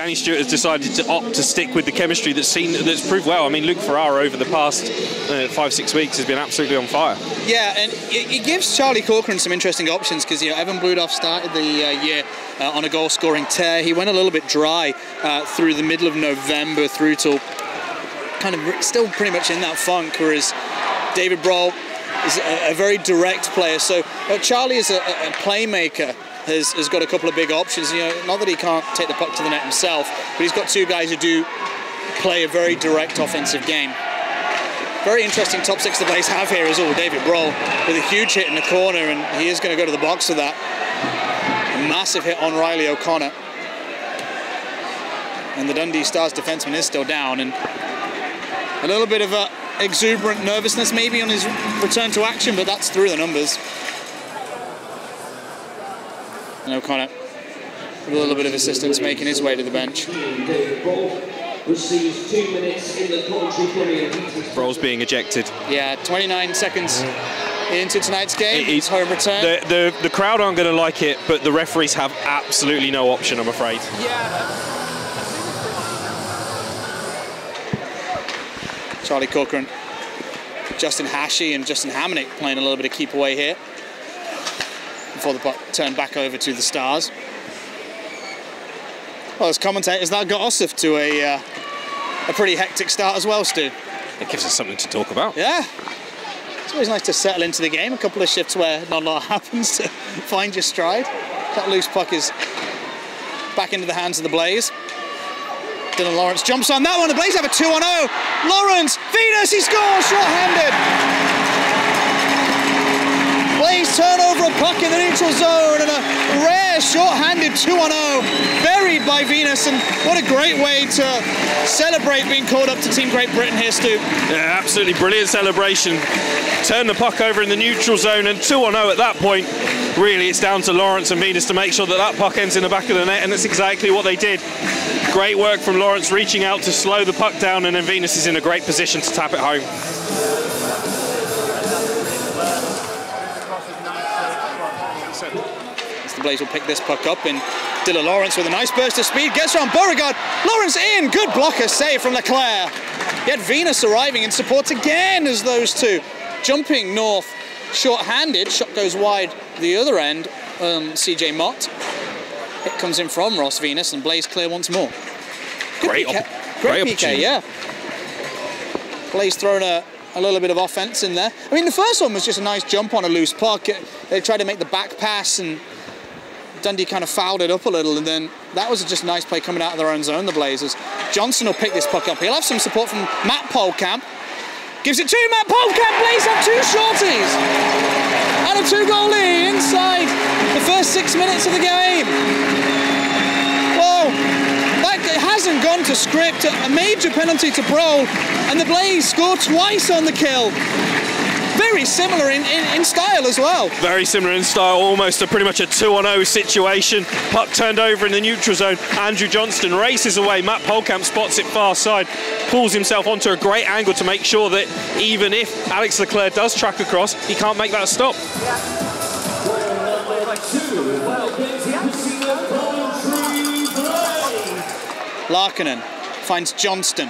Danny Stewart has decided to opt to stick with the chemistry that's proved well. I mean, Luke Ferrara over the past 5-6 weeks has been absolutely on fire. Yeah, and it gives Charlie Corcoran some interesting options because, you know, Evan Bludoff started the year on a goal-scoring tear. He went a little bit dry through the middle of November through till kind of still pretty much in that funk, whereas David Brawl is a very direct player. So Charlie is a playmaker. Has got a couple of big options. You know, not that he can't take the puck to the net himself, but he's got two guys who do play a very direct offensive game. Very interesting top six the Blaze have here is all David Brawl with a huge hit in the corner, and he is going to go to the box for that. A massive hit on Riley O'Connor. And the Dundee Stars defenseman is still down, and a little bit of exuberant nervousness maybe on his return to action, but that's through the numbers. And O'Connor with a little bit of assistance making his way to the bench. Receives 2 minutes in the Coventry Premier. Brawl's being ejected. Yeah, 29 seconds into tonight's game. It's home return. The crowd aren't going to like it, but the referees have absolutely no option, I'm afraid. Yeah. Charlie Corcoran, Justin Hashey and Justin Hamonic playing a little bit of keep away here before the puck turned back over to the Stars. Well, as commentators, that got us off to a pretty hectic start as well, Stu. It gives us something to talk about. Yeah. It's always nice to settle into the game. A couple of shifts where not a lot happens to find your stride. That loose puck is back into the hands of the Blaze. Dylan Lawrence jumps on that one. The Blaze have a 2-on-0. Lawrence, Venus, he scores, short-handed. Blaze turn over a puck in the neutral zone, and a rare short-handed 2-on-0 buried by Venus, and what a great way to celebrate being called up to Team Great Britain here, Stu. Yeah, absolutely brilliant celebration. Turn the puck over in the neutral zone, and 2-0 at that point. Really, it's down to Lawrence and Venus to make sure that that puck ends in the back of the net, and that's exactly what they did. Great work from Lawrence reaching out to slow the puck down, and then Venus is in a great position to tap it home. The Blaze will pick this puck up, and Dylan Lawrence with a nice burst of speed gets around Beauregard. Lawrence in, good blocker save from Leclerc. Yet Venus arriving in support again as those two jumping north, short-handed. Shot goes wide the other end. CJ Mott. It comes in from Ross Venus, and Blaze clear once more. Great PK, yeah. Blaze throwing a little bit of offense in there. I mean, the first one was just a nice jump on a loose puck. They tried to make the back pass, and Dundee kind of fouled it up a little, and then that was just a nice play coming out of their own zone, the Blazers. Johnson will pick this puck up. He'll have some support from Matt Polkamp. Gives it to Matt Polkamp. Blaze have two shorties and a 2-goal lead inside the first 6 minutes of the game. Whoa, that hasn't gone to script. A major penalty to Brawl, and the Blaze score twice on the kill. Very similar in style as well. Very similar in style, almost pretty much a 2-on-0 situation. Puck turned over in the neutral zone. Andrew Johnston races away. Matt Polkamp spots it far side, pulls himself onto a great angle to make sure that even if Alex Leclerc does track across, he can't make that stop. Larkinen finds Johnston.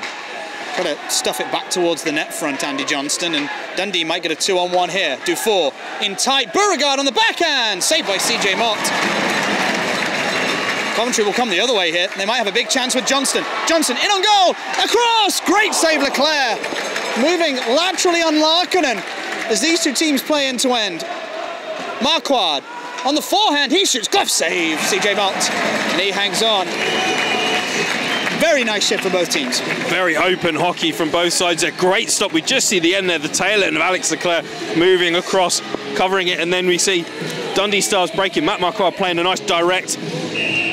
Try to stuff it back towards the net front, Andy Johnston, and Dundee might get a 2-on-1 here. Dufour in tight. Beauregard on the backhand. Saved by CJ Mott. Coventry will come the other way here. They might have a big chance with Johnston. Johnson in on goal. Across. Great save, Leclerc. Moving laterally on Larkinen as these two teams play end to end. Marquardt on the forehand. He shoots. Glove save. CJ Mott. And he hangs on. Very nice shift for both teams. Very open hockey from both sides. A great stop. We just see the end there, the tail end of Alex Leclerc moving across, covering it, and then we see Dundee Stars breaking. Matt Marquardt playing a nice direct,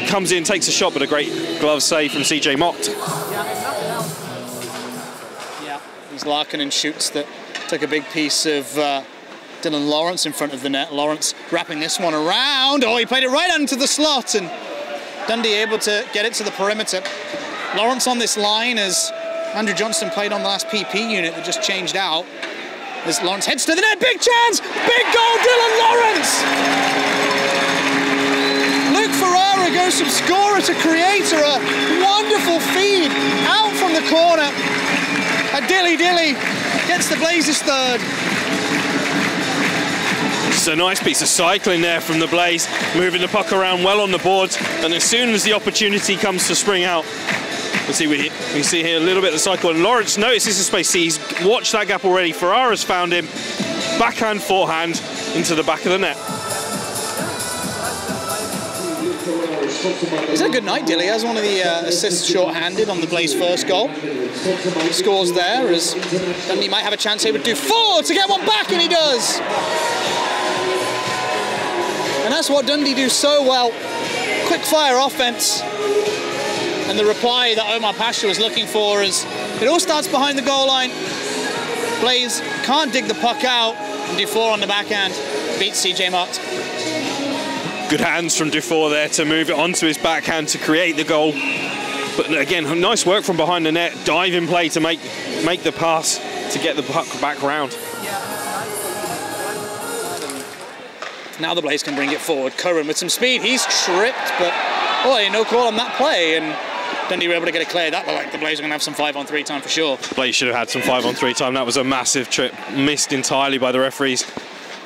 comes in, takes a shot, but a great glove save from CJ Mott. Yeah, these Larkinen shoots that took a big piece of Dylan Lawrence in front of the net. Lawrence wrapping this one around. Oh, he played it right into the slot, and Dundee able to get it to the perimeter. Lawrence on this line as Andrew Johnston played on the last PP unit that just changed out. As Lawrence heads to the net, big chance, big goal, Dylan Lawrence! Luke Ferrara goes from scorer to creator. A wonderful feed out from the corner. And Dilly gets the Blazers third. Just a nice piece of cycling there from the Blaze, moving the puck around well on the boards, and as soon as the opportunity comes to spring out, we see here a little bit of the cycle, and Lawrence notices the space. He's watched that gap already. Ferrara's found him. Backhand, forehand into the back of the net. He's had a good night, Dilly. He has one of the assists short-handed on the Blaze first goal. He scores there, as Dundee might have a chance here with Dufour to get one back, and he does. And that's what Dundee do so well. Quick-fire offense. And the reply that Omar Pasha was looking for is, it all starts behind the goal line. Blaze can't dig the puck out, and Dufour on the backhand beats CJ Mott. Good hands from Dufour there to move it onto his backhand to create the goal. But again, nice work from behind the net, diving play to make the pass to get the puck back round. Now the Blaze can bring it forward. Curran with some speed, he's tripped, but no call on that play, and Dundee were able to get it cleared. That looked like the Blaze are going to have some 5-on-3 time for sure. Blaze should have had some 5-on-3 time. That was a massive trip, missed entirely by the referees.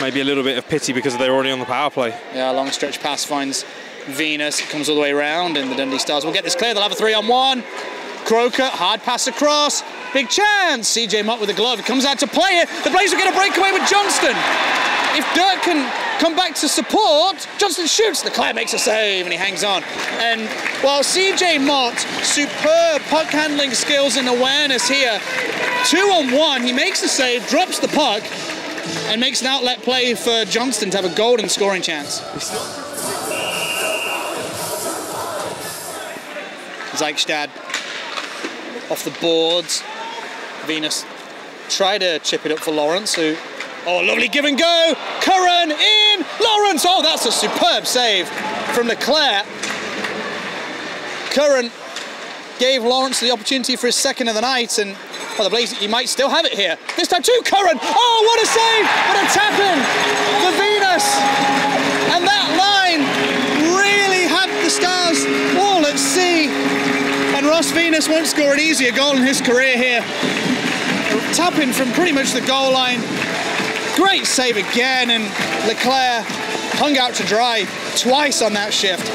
Maybe a little bit of pity because they were already on the power play. Yeah, long stretch pass finds Venus, it comes all the way around, and the Dundee Stars will get this clear. They'll have a 3-on-1. Croker, hard pass across, big chance. CJ Mott with the glove, it comes out to play it. The Blaze will get a breakaway with Johnston. If Dirk can come back to support, Johnston shoots, Leclerc makes a save and he hangs on. And while CJ Mott, superb puck handling skills and awareness here, 2-on-1, he makes the save, drops the puck, and makes an outlet play for Johnston to have a golden scoring chance. Zeichstad off the boards. Venus try to chip it up for Lawrence, who, lovely give and go. Curran in, Lawrence, that's a superb save from Leclerc. Curran gave Lawrence the opportunity for his second of the night, and the Blaze, he might still have it here. This time too, Curran. What a save! What a tap-in for Venus. And that line really had the Stars all at sea. And Ross Venus won't score an easier goal in his career here. A tap-in from pretty much the goal line. Great save again, and Leclerc hung out to dry twice on that shift.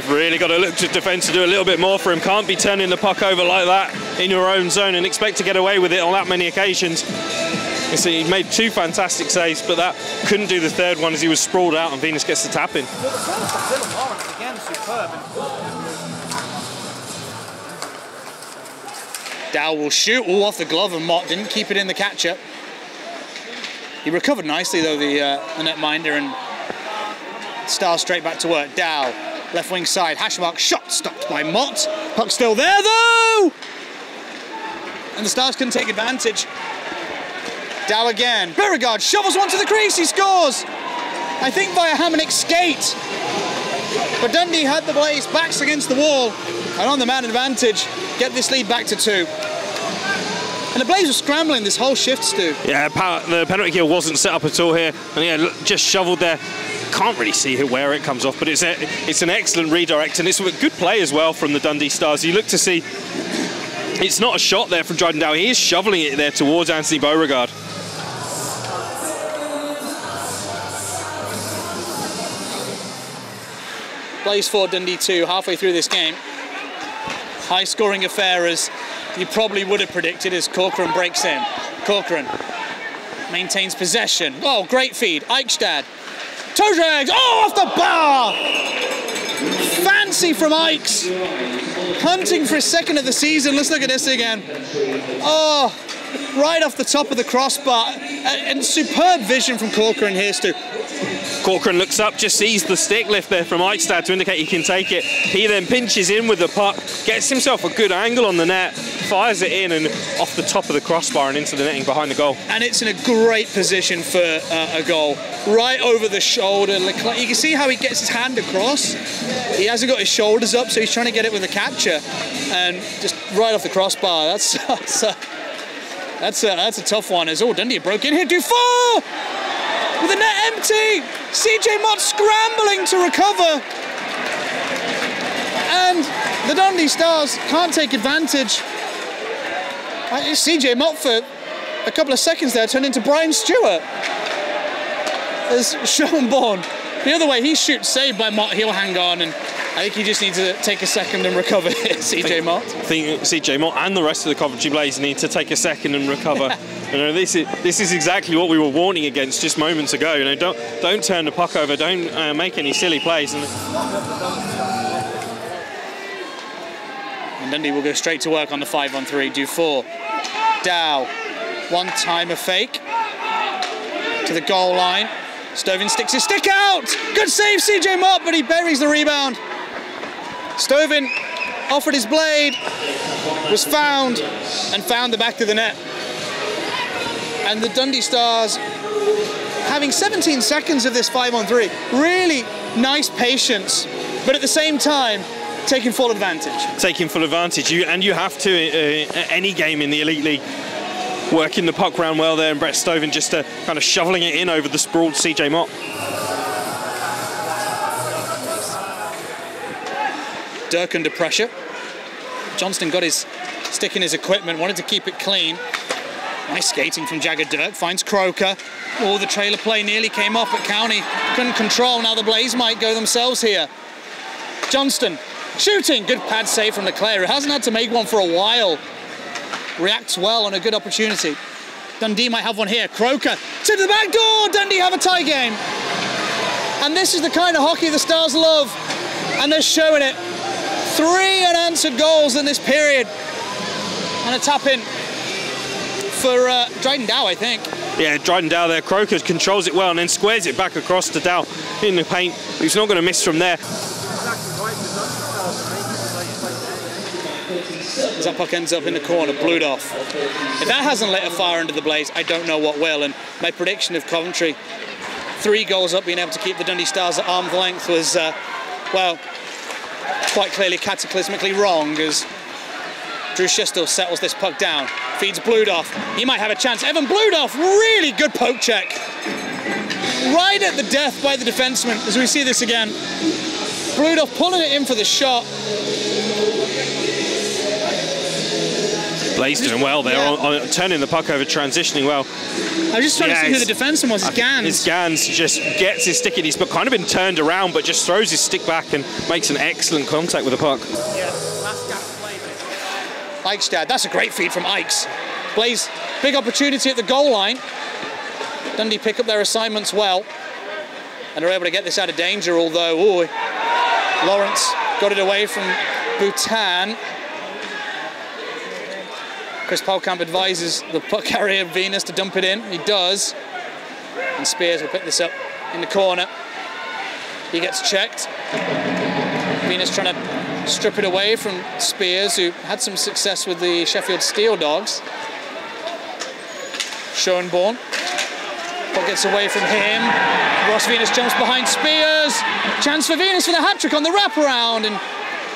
Really got to look to defence to do a little bit more for him. Can't be turning the puck over like that in your own zone and expect to get away with it on that many occasions. You see, he made two fantastic saves, but that couldn't do the third one as he was sprawled out and Venus gets the tap in. Again, superb. Dow will shoot off the glove, and Mott didn't keep it in the catch-up. He recovered nicely though, the netminder, and Stars straight back to work. Dow, left wing side, Hashmark shot stopped by Mott. Puck still there though! And the Stars couldn't take advantage. Dow again. Beauregard shovels one to the crease, he scores! I think via Hamannick's skate. But Dundee had the Blaze backs against the wall, and on the man advantage, get this lead back to 2. And the Blaze were scrambling this whole shift, Stu. Yeah, the penalty kill wasn't set up at all here, and just shoveled there. Can't really see where it comes off, but it's an excellent redirect, and it's a good play as well from the Dundee Stars. You look to see, it's not a shot there from Dryden Dow, he is shoveling it there towards Anthony Beauregard. Blaze 4, Dundee 2, halfway through this game. High scoring affair, as you probably would have predicted, as Corcoran breaks in. Corcoran maintains possession. Great feed. Eichstad. Toe drags. Off the bar! Fancy from Ikes. Hunting for his second of the season. Let's look at this again. Right off the top of the crossbar. And superb vision from Corcoran here, Stu. Corcoran looks up, just sees the stick lift there from Eichstad to indicate he can take it. He then pinches in with the puck, gets himself a good angle on the net, fires it in and off the top of the crossbar and into the netting behind the goal. And it's in a great position for a goal. Right over the shoulder. You can see how he gets his hand across. He hasn't got his shoulders up, so he's trying to get it with a catcher. And just right off the crossbar. That's a tough one. As Dundee broke in here. Dufour! With the net empty! CJ Mott scrambling to recover. And the Dundee Stars can't take advantage. CJ Mott for a couple of seconds there turned into Brian Stewart. As Sean Bourne, the other way, he shoots saved by Mott, he'll hang on, and I think he just needs to take a second and recover here, CJ Mott. I think CJ Mott and the rest of the Coventry Blaze need to take a second and recover. You know, this is exactly what we were warning against just moments ago. You know, don't turn the puck over, don't make any silly plays. And Dundee will go straight to work on the 5-on-3. Dufour, Dow, one-timer fake to the goal line. Stovin sticks his stick out. Good save, CJ Mott, but he buries the rebound. Stovin offered his blade, was found, and found the back of the net. And the Dundee Stars, having 17 seconds of this 5-on-3, really nice patience, but at the same time, taking full advantage. Taking full advantage, and you have to, any game in the Elite League, working the puck round well there, and Brett Stovin just kind of shoveling it in over the sprawled CJ Mott. Dirk under pressure. Johnston got his stick in his equipment, wanted to keep it clean. Nice skating from Jagger Dirk, finds Croker. Oh, the trailer play nearly came off, but County couldn't control. Now the Blaze might go themselves here. Johnston shooting, good pad save from Leclerc, who hasn't had to make one for a while. Reacts well on a good opportunity. Dundee might have one here. Croker to the back door. Dundee have a tie game. And this is the kind of hockey the Stars love. And they're showing it. 3 unanswered goals in this period. And a tap in for Dryden Dow, I think. Yeah, Dryden Dow there. Croker controls it well and then squares it back across to Dow in the paint. He's not going to miss from there. As that puck ends up in the corner, blued off. If that hasn't lit a fire under the Blaze, I don't know what will. And my prediction of Coventry 3 goals up, being able to keep the Dundee Stars at arm's length was, well, quite clearly cataclysmically wrong, as Drew Shistel settles this puck down, feeds Bludoff. He might have a chance. Evan Bludoff, really good poke check. Right at the death by the defenseman, as we see this again. Bludoff pulling it in for the shot. Blaze doing well there, on turning the puck over, transitioning well. I was just trying to see who the defenseman was. It's Gans. It's Gans, just gets his stick in. He's kind of been turned around, but just throws his stick back and makes an excellent contact with the puck. Eichstad, that's a great feed from Ikes. Blaze, big opportunity at the goal line. Dundee pick up their assignments well and are able to get this out of danger, although Lawrence got it away from Bhutan. Chris Polkamp advises the puck carrier Venus to dump it in. He does. And Spears will pick this up in the corner. He gets checked. Venus trying to strip it away from Spears, who had some success with the Sheffield Steel Dogs. Schoenborn. Puck gets away from him. Ross Venus jumps behind Spears. Chance for Venus for the hat-trick on the wraparound, and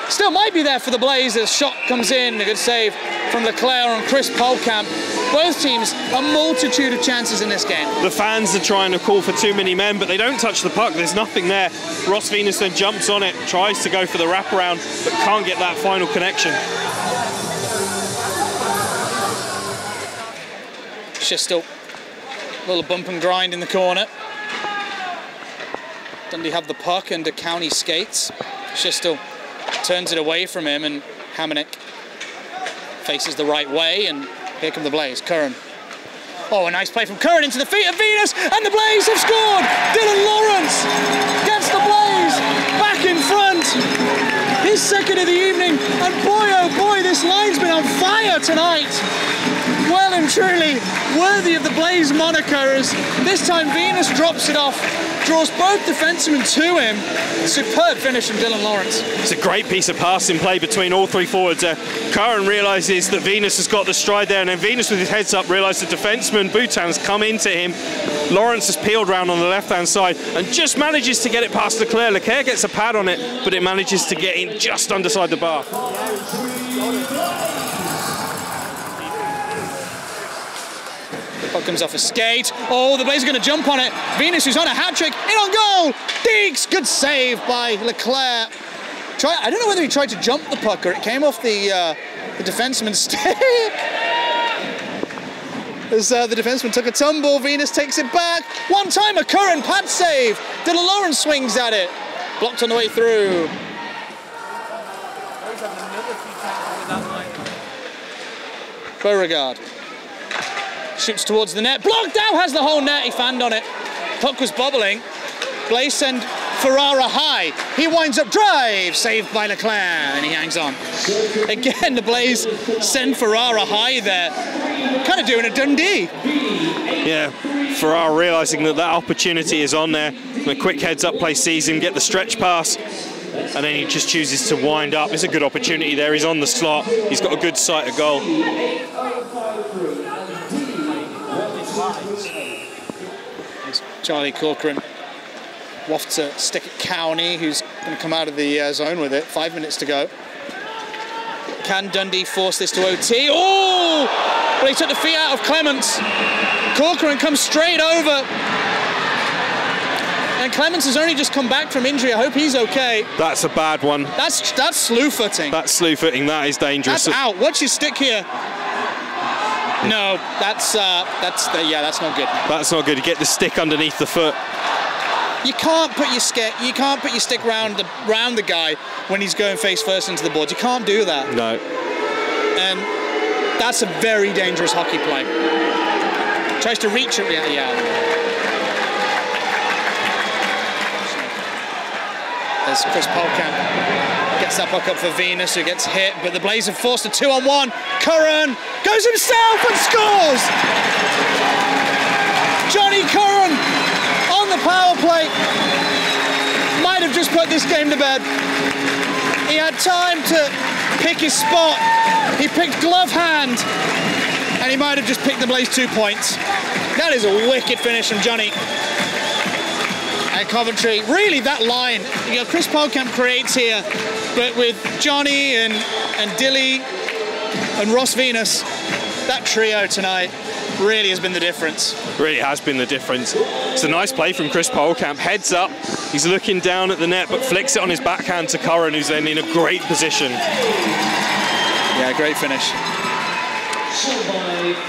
still might be there for the Blazers. Shot comes in, a good save from Leclerc on Chris Polkamp. Both teams, a multitude of chances in this game. The fans are trying to call for too many men, but they don't touch the puck. There's nothing there. Ross Venus then jumps on it, tries to go for the wraparound, but can't get that final connection. Shistel, a little bump and grind in the corner. Dundee have the puck under County skates. Shistel turns it away from him, and Hamannik faces the right way, and here come the Blaze. Curran. Oh, a nice play from Curran into the feet of Venus, and the Blaze have scored! Dylan Lawrence gets the Blaze back in front. His second of the evening, and boy, oh boy, this line's been on fire tonight. Well and truly worthy of the Blaze moniker, as this time Venus drops it off, draws both defensemen to him. Superb finish from Dylan Lawrence. It's a great piece of passing play between all 3 forwards. Curran realises that Venus has got the stride there, and then Venus with his heads up realised the defenseman Bhutan's come into him. Lawrence has peeled round on the left-hand side and just manages to get it past Leclerc. Leclerc gets a pad on it, but it manages to get in just underside the bar. Puck comes off a skate. Oh, the Blaze are going to jump on it. Venus, who's on a hat-trick, in on goal. Deeks, good save by Leclerc. I don't know whether he tried to jump the puck or it came off the defenseman's stick. As the defenseman took a tumble, Venus takes it back. One-timer, Curran, pad save. Dylan Lawrence swings at it. Blocked on the way through. Beauregard shoots towards the net. Blocked out, has the whole net. He fanned on it. Puck was bobbling. Blaze send Ferrara high. He winds up drive. Saved by Leclerc, and he hangs on. Again, the Blaze send Ferrara high there. Kind of doing a Dundee. Yeah, Ferrara realising that opportunity is on there. The quick heads-up play sees him get the stretch pass, and then he just chooses to wind up. It's a good opportunity there. He's on the slot. He's got a good sight of goal. Charlie Corcoran wafts a stick at Cowney, who's going to come out of the zone with it. 5 minutes to go. Can Dundee force this to OT? Oh! But he took the feet out of Clements. Corcoran comes straight over. And Clements has only just come back from injury. I hope he's okay. That's a bad one. That's slew footing. That's slew footing. That is dangerous. That's out. Watch his stick here. No, that's not good. That's not good. You get the stick underneath the foot. You can't put your stick round the guy when he's going face first into the boards. You can't do that. No. And that's a very dangerous hockey play. Tries to reach it. Yeah. There's Chris Polkamp. Gets that puck up for Venus, who gets hit, but the Blaze have forced a 2-on-1. Curran goes himself and scores! Johnny Curran on the power play. Might have just put this game to bed. He had time to pick his spot. He picked glove hand, and he might have just picked the Blaze 2 points. That is a wicked finish from Johnny. And Coventry, really that line, Chris Polkamp creates here, but with Johnny and Dilly and Ross Venus, that trio tonight really has been the difference. Really has been the difference. It's a nice play from Chris Polkamp. Heads up, he's looking down at the net, but flicks it on his backhand to Curran, who's then in a great position. Yeah, great finish.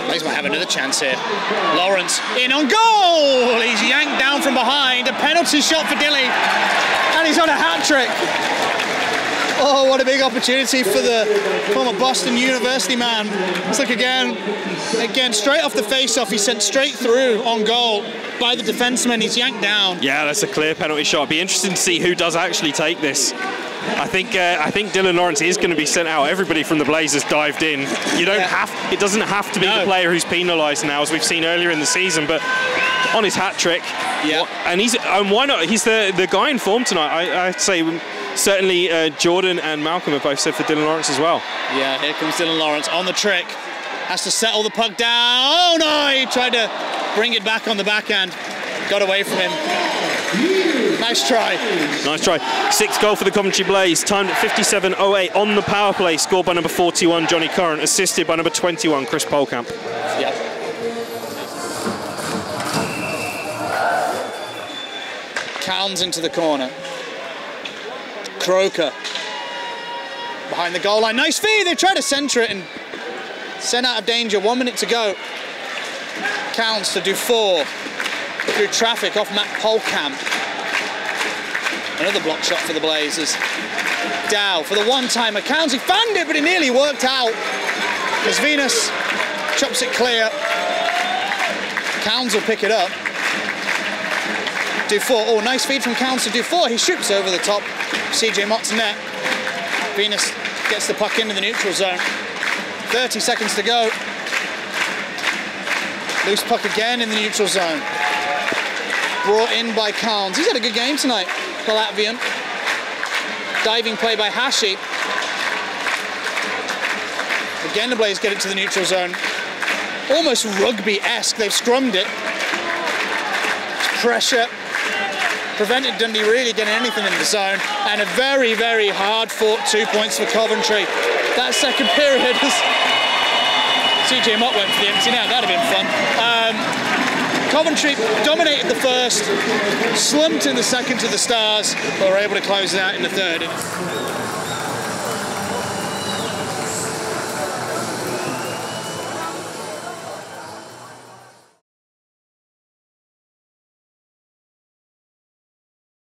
Blaze might have another chance here. Lawrence in on goal! He's yanked down from behind. A penalty shot for Dilly. And he's on a hat-trick. Oh, what a big opportunity for the former Boston University man. Let's look again. Again, straight off the face-off, he's sent straight through on goal by the defenseman. He's yanked down. Yeah, that's a clear penalty shot. It'd be interesting to see who does actually take this. I think Dylan Lawrence is going to be sent out. Everybody from the Blazers dived in. You don't have. It doesn't have to be the player who's penalised now, as we've seen earlier in the season. But on his hat trick, and why not? He's the guy in form tonight. I'd say certainly Jordan and Malcolm have both said for Dylan Lawrence as well. Yeah, here comes Dylan Lawrence on the trick. Has to settle the puck down. Oh no! He tried to bring it back on the backhand. Got away from him. Nice try. Nice try. Sixth goal for the Coventry Blaze. Timed at 57:08 on the power play. Scored by number 41, Johnny Curran. Assisted by number 21, Chris Polkamp. Yep. Cowns into the corner. Croker behind the goal line. Nice feed. They try to centre it and send out of danger. 1 minute to go. Counts to Dufour. Through traffic off Matt Polkamp. Another block shot for the Blazers. Dow for the one-timer. Counts, he fanned it, but it nearly worked out. As Venus chops it clear. Counts will pick it up. Dufour, oh, nice feed from Counts to Dufour. He shoots over the top. CJ Mott's net. Venus gets the puck into the neutral zone. 30 seconds to go. Loose puck again in the neutral zone. Brought in by Counts. He's had a good game tonight, the Latvian. Diving play by Hashi. Again, the Blaze get it to the neutral zone. Almost rugby-esque. They've scrummed it. Pressure. Prevented Dundee really getting anything in the zone. And a very, very hard-fought 2 points for Coventry. That second period was... CJ Mott went for the empty net. That'd have been fun. Coventry dominated the first, slumped in the second to the Stars, but were able to close it out in the third.